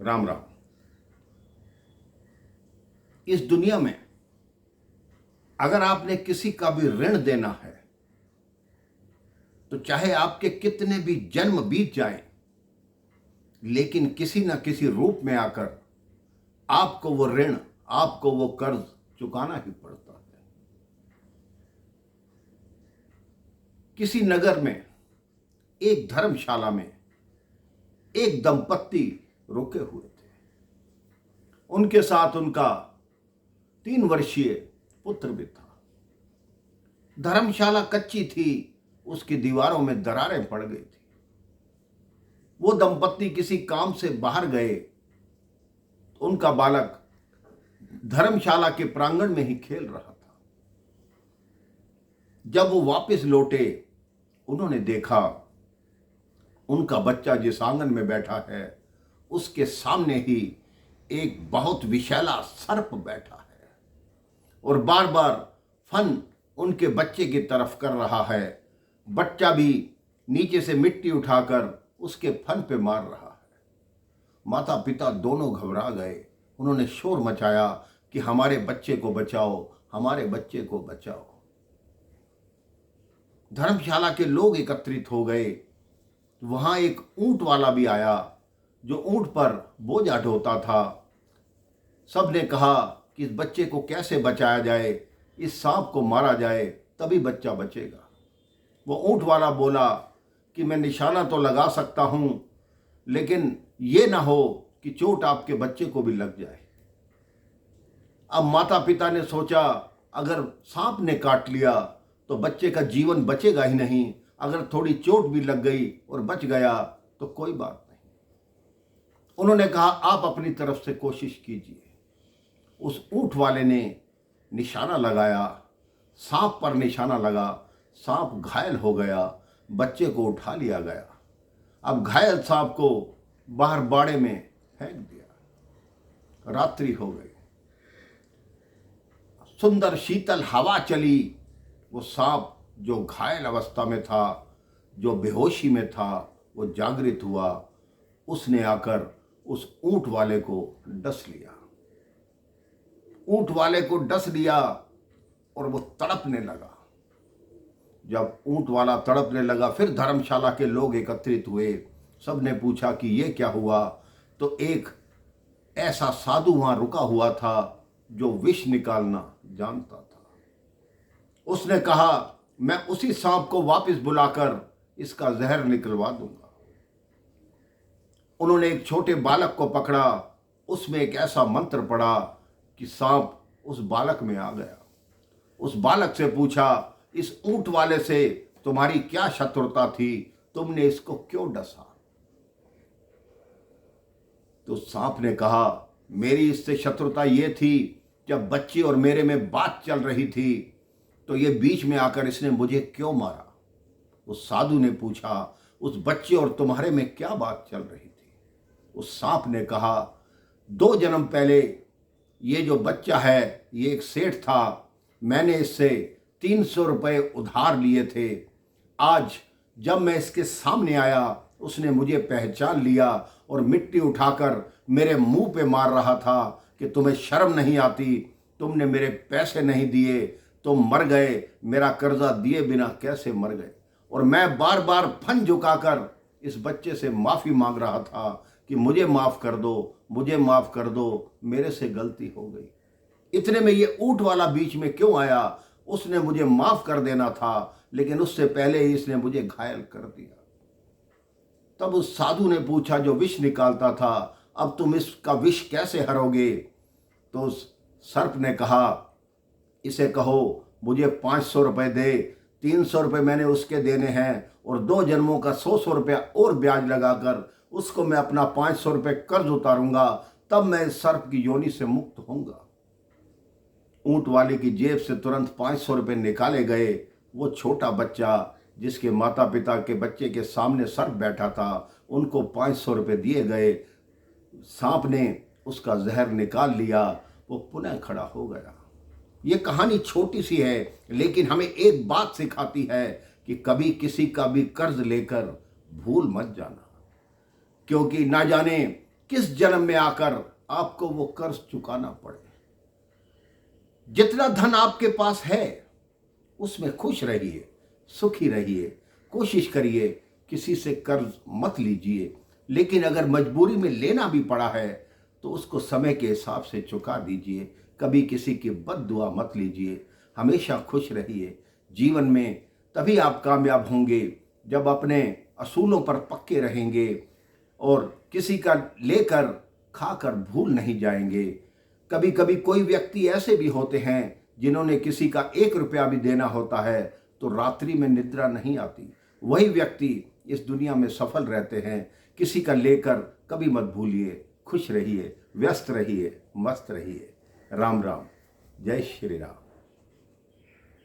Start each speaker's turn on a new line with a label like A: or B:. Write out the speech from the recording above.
A: राम राम। इस दुनिया में अगर आपने किसी का भी ऋण देना है तो चाहे आपके कितने भी जन्म बीत जाएं, लेकिन किसी न किसी रूप में आकर आपको वो ऋण, आपको वो कर्ज चुकाना ही पड़ता है। किसी नगर में एक धर्मशाला में एक दंपत्ति रुके हुए थे। उनके साथ उनका 3 वर्षीय पुत्र भी था। धर्मशाला कच्ची थी, उसकी दीवारों में दरारें पड़ गई थी। वो दंपत्ति किसी काम से बाहर गए, उनका बालक धर्मशाला के प्रांगण में ही खेल रहा था। जब वो वापस लौटे, उन्होंने देखा उनका बच्चा जिस आंगन में बैठा है उसके सामने ही एक बहुत विषैला सर्प बैठा है और बार बार फन उनके बच्चे की तरफ कर रहा है। बच्चा भी नीचे से मिट्टी उठाकर उसके फन पे मार रहा है। माता पिता दोनों घबरा गए। उन्होंने शोर मचाया कि हमारे बच्चे को बचाओ, हमारे बच्चे को बचाओ। धर्मशाला के लोग एकत्रित हो गए। वहां एक ऊंट वाला भी आया जो ऊंट पर बोझा ढोता था। सबने कहा कि इस बच्चे को कैसे बचाया जाए, इस सांप को मारा जाए तभी बच्चा बचेगा। वो ऊंट वाला बोला कि मैं निशाना तो लगा सकता हूं, लेकिन ये ना हो कि चोट आपके बच्चे को भी लग जाए। अब माता पिता ने सोचा अगर सांप ने काट लिया तो बच्चे का जीवन बचेगा ही नहीं, अगर थोड़ी चोट भी लग गई और बच गया तो कोई बात नहीं। उन्होंने कहा आप अपनी तरफ से कोशिश कीजिए। उस ऊंट वाले ने निशाना लगाया, सांप पर निशाना लगा, सांप घायल हो गया, बच्चे को उठा लिया गया। अब घायल सांप को बाहर बाड़े में फेंक दिया। रात्रि हो गई, सुंदर शीतल हवा चली। वो सांप जो घायल अवस्था में था, जो बेहोशी में था, वो जागृत हुआ। उसने आकर उस ऊंट वाले को डस लिया। ऊंट वाले को डस लिया और वो तड़पने लगा। जब ऊंट वाला तड़पने लगा, फिर धर्मशाला के लोग एकत्रित हुए। सबने पूछा कि ये क्या हुआ। तो एक ऐसा साधु वहां रुका हुआ था जो विष निकालना जानता था। उसने कहा मैं उसी सांप को वापस बुलाकर इसका जहर निकलवा दूंगा। उन्होंने एक छोटे बालक को पकड़ा, उसमें एक ऐसा मंत्र पड़ा कि सांप उस बालक में आ गया। उस बालक से पूछा इस ऊंट वाले से तुम्हारी क्या शत्रुता थी, तुमने इसको क्यों डसा। तो सांप ने कहा मेरी इससे शत्रुता ये थी, जब बच्चे और मेरे में बात चल रही थी तो ये बीच में आकर इसने मुझे क्यों मारा। उस साधु ने पूछा उस बच्चे और तुम्हारे में क्या बात चल रही थी। उस सांप ने कहा 2 जन्म पहले ये जो बच्चा है ये एक सेठ था, मैंने इससे 300 रुपये उधार लिए थे। आज जब मैं इसके सामने आया उसने मुझे पहचान लिया और मिट्टी उठाकर मेरे मुंह पे मार रहा था कि तुम्हें शर्म नहीं आती, तुमने मेरे पैसे नहीं दिए, तुम मर गए, मेरा कर्जा दिए बिना कैसे मर गए। और मैं बार बार फन झुकाकर इस बच्चे से माफ़ी मांग रहा था कि मुझे माफ़ कर दो, मुझे माफ़ कर दो, मेरे से गलती हो गई। इतने में ये ऊंट वाला बीच में क्यों आया। उसने मुझे माफ़ कर देना था, लेकिन उससे पहले ही इसने मुझे घायल कर दिया। तब उस साधु ने पूछा जो विष निकालता था, अब तुम इसका विष कैसे हरोगे। तो उस सर्प ने कहा इसे कहो मुझे 500 रुपये दे, 300 रुपये मैंने उसके देने हैं और 2 जन्मों का 100 रुपया और ब्याज लगाकर उसको मैं अपना 500 रुपये कर्ज उतारूंगा, तब मैं इस सर्प की योनि से मुक्त होऊंगा। ऊंट वाले की जेब से तुरंत 500 रुपये निकाले गए। वो छोटा बच्चा जिसके माता पिता के बच्चे के सामने सर्प बैठा था, उनको 500 रुपये दिए गए। सांप ने उसका जहर निकाल लिया, वो पुनः खड़ा हो गया। ये कहानी छोटी सी है, लेकिन हमें एक बात सिखाती है कि कभी किसी का भी कर्ज लेकर भूल मत जाना, क्योंकि ना जाने किस जन्म में आकर आपको वो कर्ज चुकाना पड़े। जितना धन आपके पास है उसमें खुश रहिए, सुखी रहिए, कोशिश करिए, किसी से कर्ज मत लीजिए। लेकिन अगर मजबूरी में लेना भी पड़ा है तो उसको समय के हिसाब से चुका दीजिए। कभी किसी की बद्दुआ मत लीजिए। हमेशा खुश रहिए। जीवन में तभी आप कामयाब होंगे जब अपने असूलों पर पक्के रहेंगे और किसी का लेकर खाकर भूल नहीं जाएंगे। कभी कभी कोई व्यक्ति ऐसे भी होते हैं जिन्होंने किसी का 1 रुपया भी देना होता है तो रात्रि में निद्रा नहीं आती। वही व्यक्ति इस दुनिया में सफल रहते हैं। किसी का लेकर कभी मत भूलिए। खुश रहिए, व्यस्त रहिए, मस्त रहिए। राम राम, जय श्री राम।